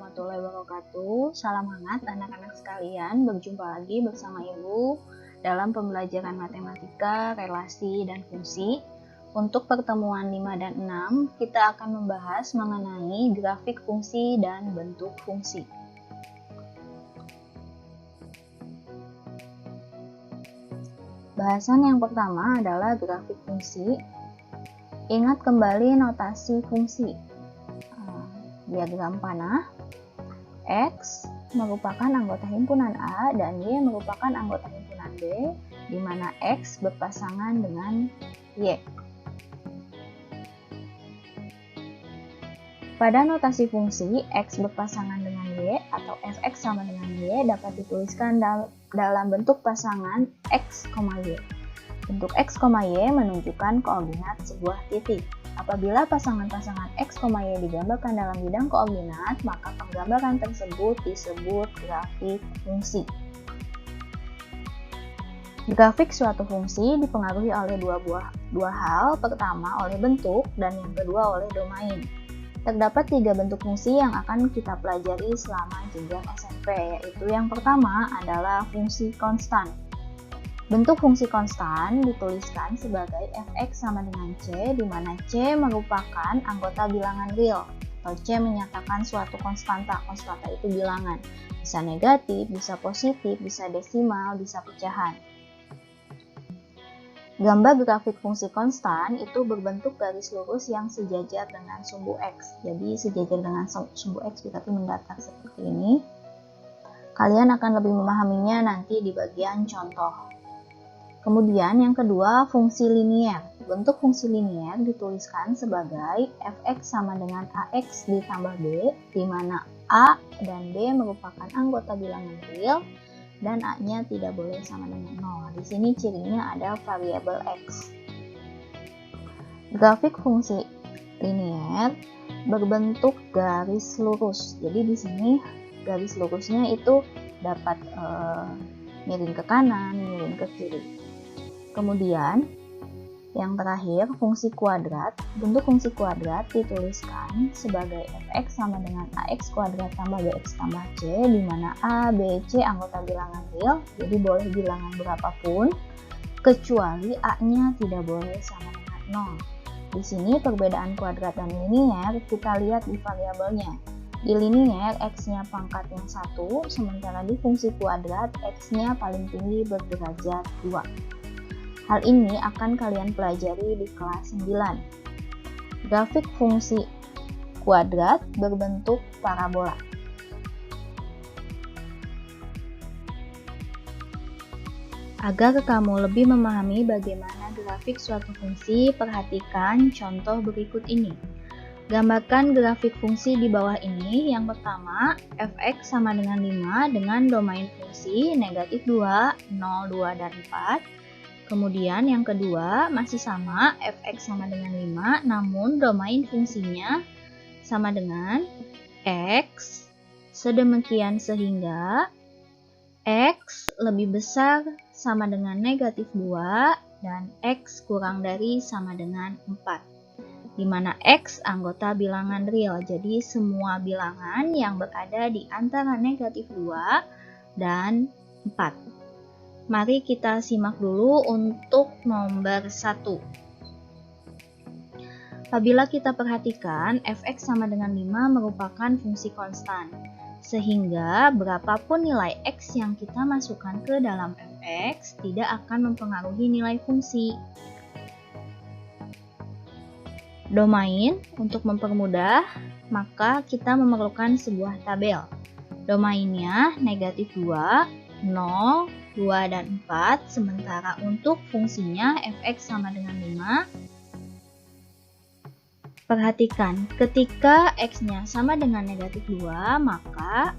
warahmatullahi wabarakatuh. Salam hangat anak-anak sekalian, berjumpa lagi bersama Ibu dalam pembelajaran matematika, relasi, dan fungsi. Untuk pertemuan 5 dan 6, kita akan membahas mengenai grafik fungsi dan bentuk fungsi. Bahasan yang pertama adalah grafik fungsi. Ingat kembali notasi fungsi. Diagram panah, X merupakan anggota himpunan A dan Y merupakan anggota himpunan B, di mana X berpasangan dengan Y. Pada notasi fungsi, X berpasangan dengan Y atau Fx sama dengan Y dapat dituliskan dalam bentuk pasangan X, Y. Bentuk X, Y menunjukkan koordinat sebuah titik. Apabila pasangan-pasangan X, Y digambarkan dalam bidang koordinat, maka penggambaran tersebut disebut grafik fungsi. Grafik suatu fungsi dipengaruhi oleh dua hal, pertama oleh bentuk dan yang kedua oleh domain. Terdapat 3 bentuk fungsi yang akan kita pelajari selama jenjang SMP, yaitu yang pertama adalah fungsi konstan. Bentuk fungsi konstan dituliskan sebagai fx sama dengan c, di mana c merupakan anggota bilangan real, atau c menyatakan suatu konstanta. Konstanta itu bilangan, bisa negatif, bisa positif, bisa desimal, bisa pecahan. Gambar grafik fungsi konstan itu berbentuk garis lurus yang sejajar dengan sumbu x. Jadi sejajar dengan sumbu x berarti mendatar seperti ini. Kalian akan lebih memahaminya nanti di bagian contoh. Kemudian yang kedua, fungsi linier. Bentuk fungsi linier dituliskan sebagai fx sama dengan ax ditambah b, di mana a dan b merupakan anggota bilangan real dan a-nya tidak boleh sama dengan 0. Di sini cirinya ada variabel x. Grafik fungsi linier berbentuk garis lurus. Jadi di sini garis lurusnya itu dapat miring ke kanan, miring ke kiri. Kemudian, yang terakhir, fungsi kuadrat. Bentuk fungsi kuadrat dituliskan sebagai fx sama dengan ax kuadrat tambah bx tambah c, di mana a, b, c anggota bilangan real, jadi boleh bilangan berapapun, kecuali a-nya tidak boleh sama dengan 0. Di sini perbedaan kuadrat dan linier kita lihat di variabelnya. Di linier, x-nya pangkatnya 1, sementara di fungsi kuadrat, x-nya paling tinggi berderajat 2. Hal ini akan kalian pelajari di kelas 9. Grafik fungsi kuadrat berbentuk parabola. Agar kamu lebih memahami bagaimana grafik suatu fungsi, perhatikan contoh berikut ini. Gambarkan grafik fungsi di bawah ini. Yang pertama, fx sama dengan 5 dengan domain fungsi negatif 2, 0, 2, dan 4. Kemudian yang kedua masih sama, fx sama dengan 5, namun domain fungsinya sama dengan x, sedemikian sehingga x lebih besar sama dengan negatif 2 dan x kurang dari sama dengan 4. Di mana x anggota bilangan real, jadi semua bilangan yang berada di antara negatif 2 dan 4. Mari kita simak dulu untuk nomor 1. Apabila kita perhatikan, fx sama dengan 5 merupakan fungsi konstan. Sehingga berapapun nilai x yang kita masukkan ke dalam fx tidak akan mempengaruhi nilai fungsi. Domain, untuk mempermudah, maka kita memerlukan sebuah tabel. Domainnya negatif 2, 0, 2, dan 4, sementara untuk fungsinya fx sama dengan 5. Perhatikan, ketika x-nya sama dengan negatif 2, maka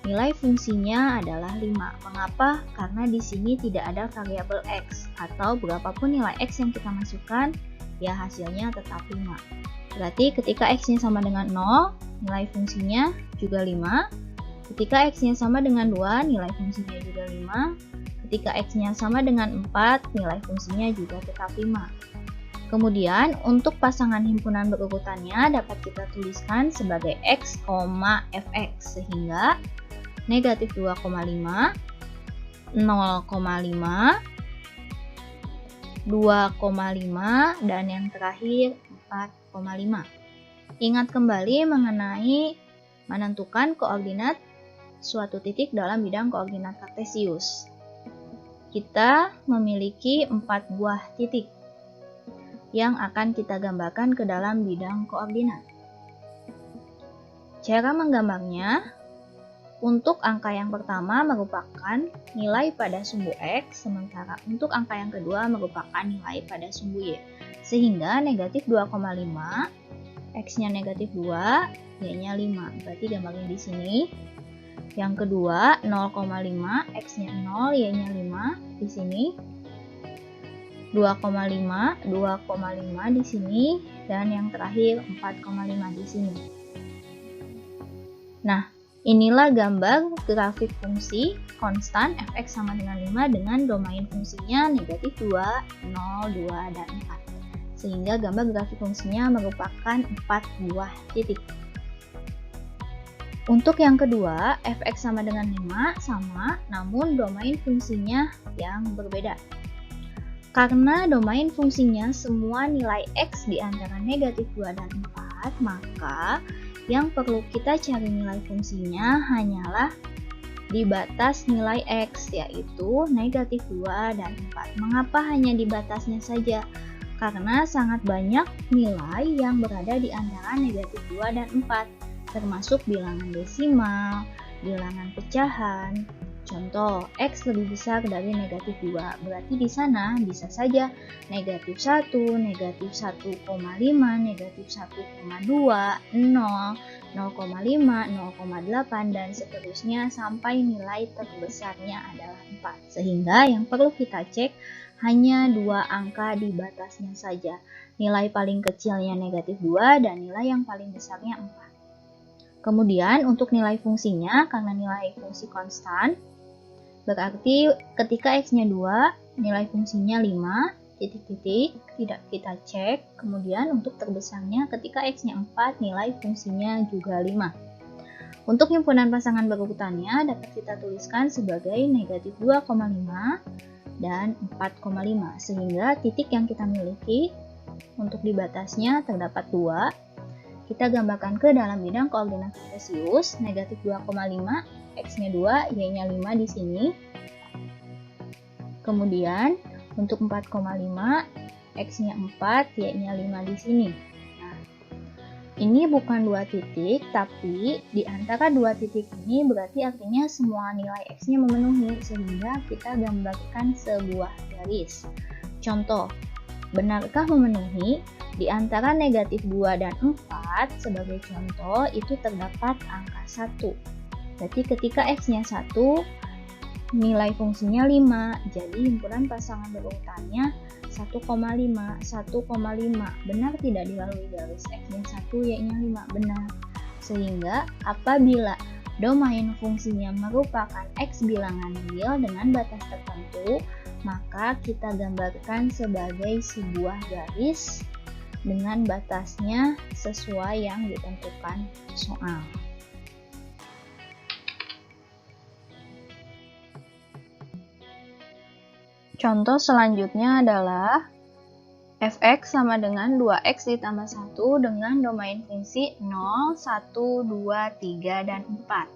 nilai fungsinya adalah 5. Mengapa? Karena di sini tidak ada variabel x, atau berapapun nilai x yang kita masukkan, ya hasilnya tetap 5. Berarti ketika x-nya sama dengan 0, nilai fungsinya juga 5. Ketika x-nya sama dengan 2, nilai fungsinya juga 5. Ketika x-nya sama dengan 4, nilai fungsinya juga tetap 5. Kemudian untuk pasangan himpunan berurutannya dapat kita tuliskan sebagai X, fx, sehingga negatif 2,5, 0,5, 2,5, dan yang terakhir 4,5. Ingat kembali mengenai menentukan koordinat suatu titik dalam bidang koordinat kartesius. Kita memiliki 4 buah titik yang akan kita gambarkan ke dalam bidang koordinat. Cara menggambarnya, untuk angka yang pertama merupakan nilai pada sumbu X, sementara untuk angka yang kedua merupakan nilai pada sumbu Y. Sehingga negatif 2,5, X-nya negatif 2, Y-nya 5. Berarti gambarnya di sini. Yang kedua 0,5, X-nya 0, Y-nya 5 di sini. 2,5 di sini, dan yang terakhir 4,5 di sini. Nah, inilah gambar grafik fungsi konstan fx sama dengan 5 dengan domain fungsinya negatif 2, 0, 2, dan 4. Sehingga gambar grafik fungsinya merupakan 4 buah titik. Untuk yang kedua, fx sama dengan 5 sama, namun domain fungsinya yang berbeda. Karena domain fungsinya semua nilai X di antara negatif 2 dan 4, maka yang perlu kita cari nilai fungsinya hanyalah di batas nilai X, yaitu negatif 2 dan 4. Mengapa hanya di batasnya saja? Karena sangat banyak nilai yang berada di antara negatif 2 dan 4, termasuk bilangan desimal, bilangan pecahan. Contoh, X lebih besar dari negatif 2, berarti di sana bisa saja negatif 1, negatif 1,5, negatif 1,2, 0, 0,5, 0,8, dan seterusnya sampai nilai terbesarnya adalah 4. Sehingga yang perlu kita cek hanya 2 angka di batasnya saja. Nilai paling kecilnya negatif 2 dan nilai yang paling besarnya 4. Kemudian untuk nilai fungsinya, karena nilai fungsi konstan, berarti ketika X-nya 2, nilai fungsinya 5, titik-titik, tidak kita cek. Kemudian untuk terbesarnya ketika X-nya 4, nilai fungsinya juga 5. Untuk himpunan pasangan berurutannya dapat kita tuliskan sebagai negatif 2,5 dan 4,5. Sehingga titik yang kita miliki untuk di batasnya terdapat 2. Kita gambarkan ke dalam bidang koordinat kartesius, negatif 2,5, X-nya 2, Y-nya 5 di sini. Kemudian untuk 4,5, X-nya 4, Y-nya 5 di sini. Nah, ini bukan 2 titik, tapi di antara 2 titik ini berarti artinya semua nilai X-nya memenuhi, sehingga kita gambarkan sebuah garis. Contoh, benarkah memenuhi? Di antara negatif 2 dan 4, sebagai contoh, itu terdapat angka 1. Berarti ketika X-nya 1, nilai fungsinya 5. Jadi himpunan pasangan berurutannya 1,5, 1,5. Benar tidak dilalui garis? X-nya 1, Y-nya 5. Benar. Sehingga apabila domain fungsinya merupakan X bilangan real dengan batas tertentu, maka kita gambarkan sebagai sebuah garis dengan batasnya sesuai yang ditentukan soal. Contoh selanjutnya adalah fx sama dengan 2x ditambah 1 dengan domain fungsi 0, 1, 2, 3, dan 4.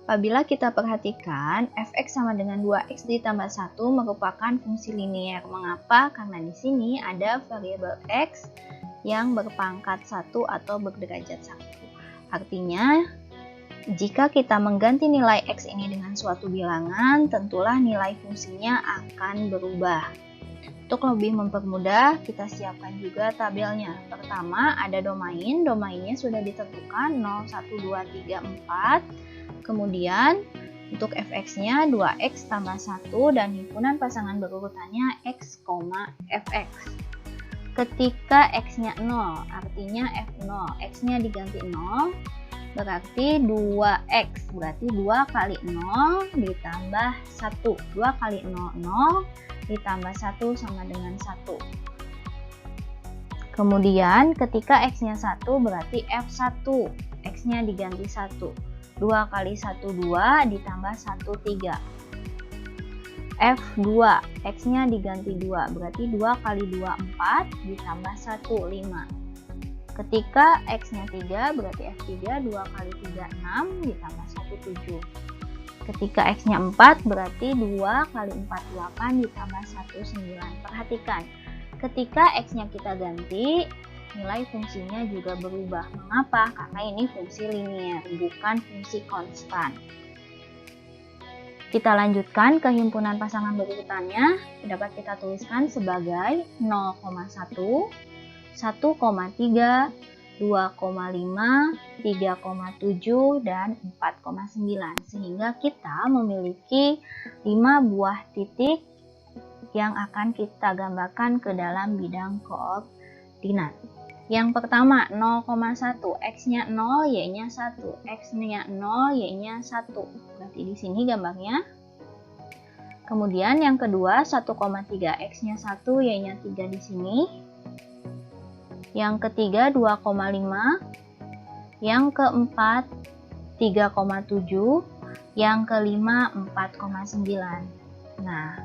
Apabila kita perhatikan, fx sama dengan 2x ditambah 1 merupakan fungsi linier. Mengapa? Karena di sini ada variabel x yang berpangkat 1 atau berderajat 1. Artinya, jika kita mengganti nilai x ini dengan suatu bilangan, tentulah nilai fungsinya akan berubah. Untuk lebih mempermudah, kita siapkan juga tabelnya. Pertama, ada domain. Domainnya sudah ditentukan 0, 1, 2, 3, 4. Kemudian untuk fx-nya 2x tambah 1 dan himpunan pasangan berurutannya x, fx. Ketika x-nya 0, artinya f0, x-nya diganti 0, berarti 2x, berarti 2 kali 0 ditambah 1. 2 kali 0, 0, ditambah 1 sama dengan 1. Kemudian ketika X-nya 1 berarti F1, X-nya diganti 1. 2 kali 1 2 ditambah 1 3. F2, X-nya diganti 2, berarti 2 kali 2 4 ditambah 1 5. Ketika X-nya 3 berarti F3, 2 kali 3 6 ditambah 1 7. Ketika X-nya 4 berarti 2 kali 4 8 ditambah 1 9. Perhatikan, ketika X-nya kita ganti, nilai fungsinya juga berubah. Mengapa? Karena ini fungsi linier, bukan fungsi konstan. Kita lanjutkan ke himpunan pasangan berurutannya. Dapat kita tuliskan sebagai 0,1, 1,3, 2,5, 3,7, dan 4,9. Sehingga kita memiliki 5 buah titik yang akan kita gambarkan ke dalam bidang koordinat. Yang pertama 0,1, X-nya 0, Y-nya 1. X-nya 0, Y-nya 1. Berarti di sini gambarnya. Kemudian yang kedua 1,3, X-nya 1, Y-nya 3 di sini. Yang ketiga 2,5, yang keempat 3,7, yang kelima 4,9. Nah,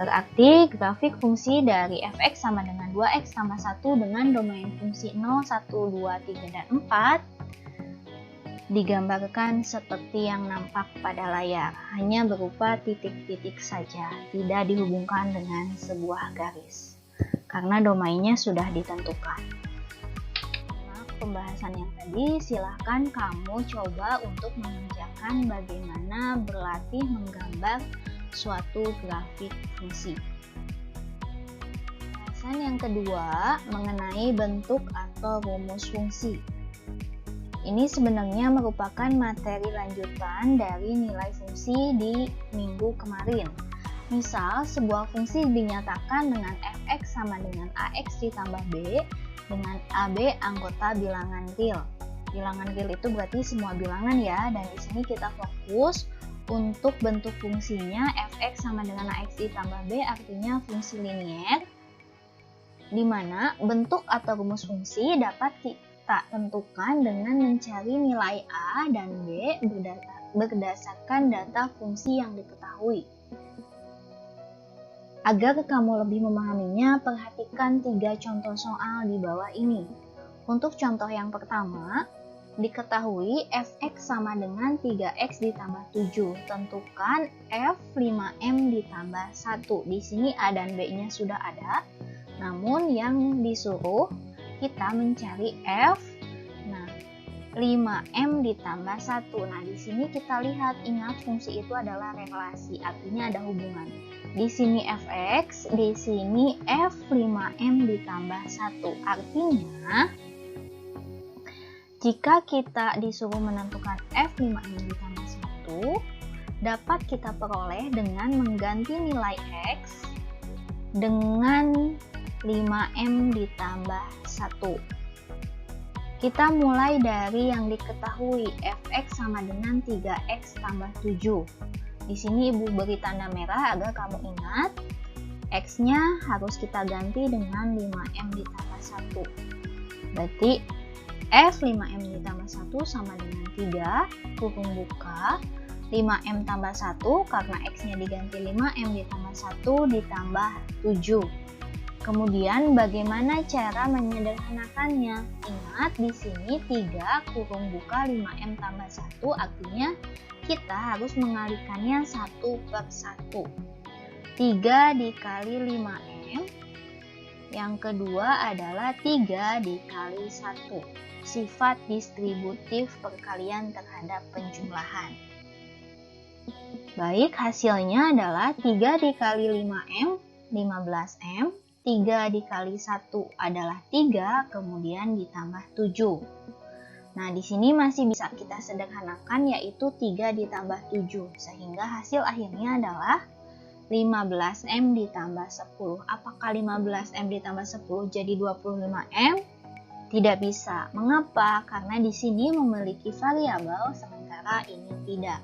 berarti grafik fungsi dari f(x) sama dengan 2x tambah 1 dengan domain fungsi 0, 1, 2, 3, dan 4 digambarkan seperti yang nampak pada layar, hanya berupa titik-titik saja, tidak dihubungkan dengan sebuah garis, karena domainnya sudah ditentukan. Pembahasan yang tadi, silahkan kamu coba untuk mengerjakan bagaimana berlatih menggambar suatu grafik fungsi. Pembahasan yang kedua mengenai bentuk atau rumus fungsi. Ini sebenarnya merupakan materi lanjutan dari nilai fungsi di minggu kemarin. Misal, sebuah fungsi dinyatakan dengan f(x) sama dengan ax ditambah b dengan AB anggota bilangan real. Bilangan real itu berarti semua bilangan ya, dan di sini kita fokus untuk bentuk fungsinya f(x) sama dengan ax ditambah b, artinya fungsi linier, di mana bentuk atau rumus fungsi dapat kita tentukan dengan mencari nilai a dan b berdasarkan data fungsi yang diketahui. Agar kamu lebih memahaminya, perhatikan 3 contoh soal di bawah ini. Untuk contoh yang pertama, diketahui f(x) sama dengan 3x ditambah 7. Tentukan f5m ditambah 1. Di sini a dan b-nya sudah ada, namun yang disuruh kita mencari f 5m ditambah 1. Nah, di sini kita lihat, ingat fungsi itu adalah relasi, artinya ada hubungan. Di sini f(x), di sini f5m ditambah 1. Artinya, jika kita disuruh menentukan f5m ditambah 1, dapat kita peroleh dengan mengganti nilai x dengan 5m ditambah 1. Kita mulai dari yang diketahui, f(x) sama dengan 3x tambah 7. Di sini ibu beri tanda merah agar kamu ingat, x-nya harus kita ganti dengan 5m ditambah 1. Berarti f5m ditambah 1 sama dengan 3, kurung buka, 5m tambah 1, karena x-nya diganti 5m ditambah 1 ditambah 7. Kemudian bagaimana cara menyederhanakannya? Ingat di sini 3 kurung buka 5m tambah 1, artinya kita harus mengalikannya 1/1. 3 dikali 5m, yang kedua adalah 3 dikali 1. Sifat distributif perkalian terhadap penjumlahan. Baik, hasilnya adalah 3 dikali 5m, 15m. 3 dikali 1 adalah 3, kemudian ditambah 7. Nah, di sini masih bisa kita sederhanakan, yaitu 3 ditambah 7, sehingga hasil akhirnya adalah 15m ditambah 10. Apakah 15m ditambah 10 jadi 25m? Tidak bisa. Mengapa? Karena di sini memiliki variabel, sementara ini tidak.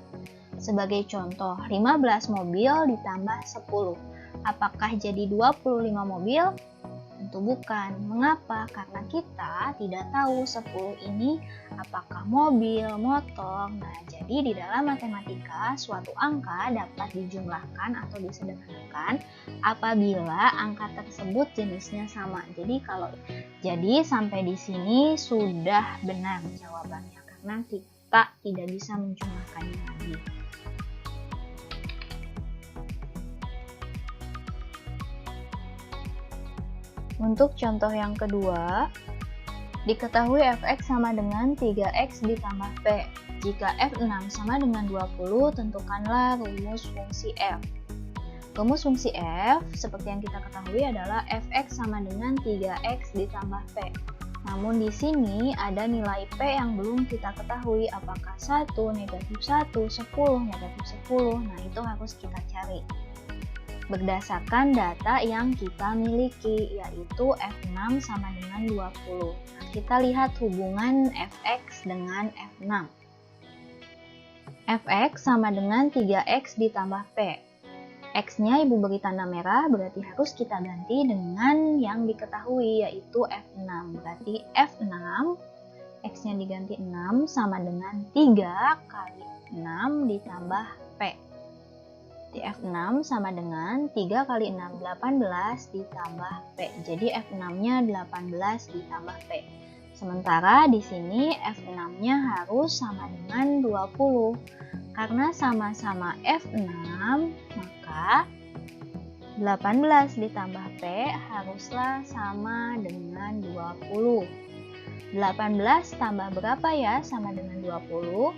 Sebagai contoh, 15 mobil ditambah 10. Apakah jadi 25 mobil? Tentu bukan. Mengapa? Karena kita tidak tahu 10 ini apakah mobil, motor. Nah, jadi di dalam matematika suatu angka dapat dijumlahkan atau disederhanakan apabila angka tersebut jenisnya sama. Jadi sampai di sini sudah benar jawabannya karena kita tidak bisa menjumlahkannya lagi. Untuk contoh yang kedua, diketahui fx sama dengan 3x ditambah p. Jika f6 sama dengan 20, tentukanlah rumus fungsi f. Rumus fungsi f seperti yang kita ketahui adalah fx sama dengan 3x ditambah p. Namun di sini ada nilai p yang belum kita ketahui, apakah 1, negatif 1, 10, negatif 10. Nah, itu harus kita cari berdasarkan data yang kita miliki, yaitu f6 sama dengan 20. Nah, kita lihat hubungan fx dengan f6. Fx sama dengan 3x ditambah p. X-nya ibu beri tanda merah, berarti harus kita ganti dengan yang diketahui, yaitu f6. Berarti f6, x-nya diganti 6 sama dengan 3 kali 6 ditambah p. Di F6 sama dengan 3 kali 6, 18 ditambah P. Jadi F6-nya 18 ditambah P. Sementara di sini F6-nya harus sama dengan 20. Karena sama-sama F6, maka 18 ditambah P haruslah sama dengan 20. 18 tambah berapa ya sama dengan 20?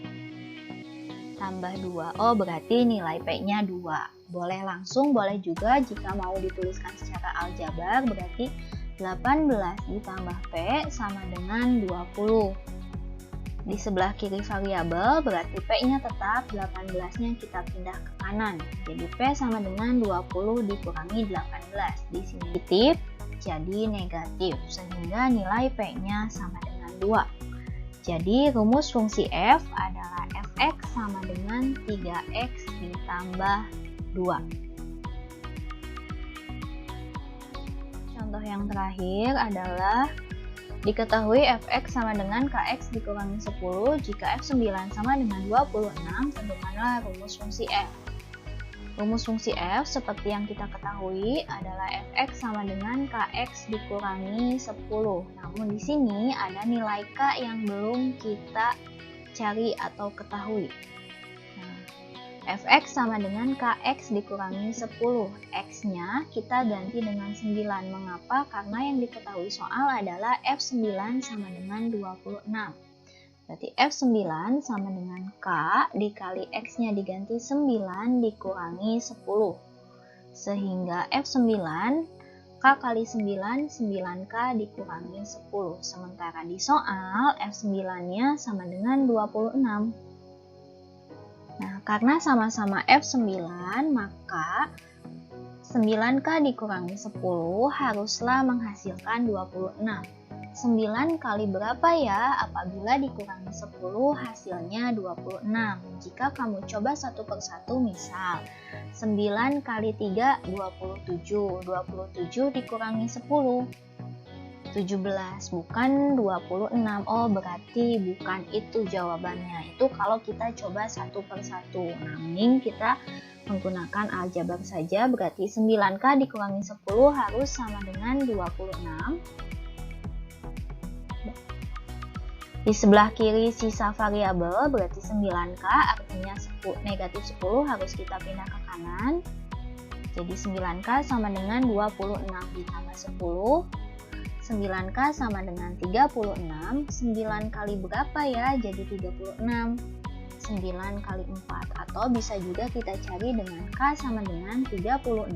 Tambah 2, oh berarti nilai P-nya 2. Boleh langsung, boleh juga jika mau dituliskan secara aljabar, berarti 18 ditambah P sama dengan 20. Di sebelah kiri variabel, berarti P-nya tetap, 18-nya kita pindah ke kanan. Jadi P sama dengan 20 dikurangi 18. Di sini positif, jadi negatif, sehingga nilai P-nya sama dengan 2. Jadi rumus fungsi f adalah fx sama dengan 3x ditambah 2. Contoh yang terakhir adalah diketahui fx sama dengan kx dikurangi 10 jika f9 sama dengan 26, tentukanlah rumus fungsi f. Rumus fungsi f seperti yang kita ketahui adalah fx sama dengan kx dikurangi 10. Namun di sini ada nilai k yang belum kita cari atau ketahui. Nah, fx sama dengan kx dikurangi 10. X-nya kita ganti dengan 9. Mengapa? Karena yang diketahui soal adalah f9 sama dengan 26. Berarti F9 sama dengan K dikali X-nya diganti 9 dikurangi 10. Sehingga F9, K kali 9, 9K dikurangi 10. Sementara di soal F9-nya sama dengan 26. Nah, karena sama-sama F9, maka 9K dikurangi 10 haruslah menghasilkan 26. 9 kali berapa ya? Apabila dikurangi 10 hasilnya 26. Jika kamu coba satu persatu, misal 9 kali 3 27. 27 dikurangi 10 17, bukan 26. Oh, berarti bukan itu jawabannya. Itu kalau kita coba satu persatu. Nah, mending kita menggunakan aljabar saja. Berarti 9K dikurangi 10 harus sama dengan 26. Di sebelah kiri sisa variabel berarti 9K, artinya negatif 10 harus kita pindah ke kanan. Jadi 9K sama dengan 26 ditambah 10. 9K sama dengan 36. 9 kali berapa ya? Jadi 36. 9 kali 4. Atau bisa juga kita cari dengan K sama dengan 36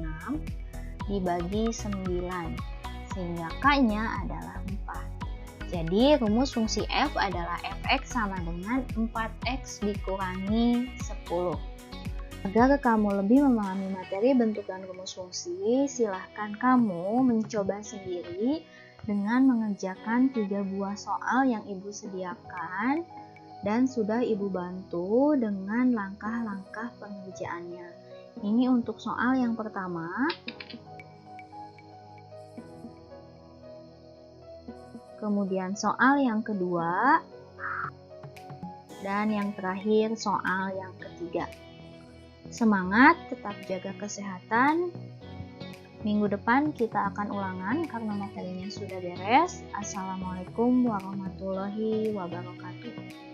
dibagi 9. Sehingga K-nya adalah 4. Jadi rumus fungsi f adalah fx sama dengan 4x dikurangi 10. Agar kamu lebih memahami materi bentuk dan rumus fungsi, silahkan kamu mencoba sendiri dengan mengerjakan 3 buah soal yang ibu sediakan dan sudah ibu bantu dengan langkah-langkah pengerjaannya. Ini untuk soal yang pertama. kemudian soal yang kedua, dan yang terakhir soal yang ketiga. Semangat, tetap jaga kesehatan. Minggu depan kita akan ulangan karena materinya sudah beres. Assalamualaikum warahmatullahi wabarakatuh.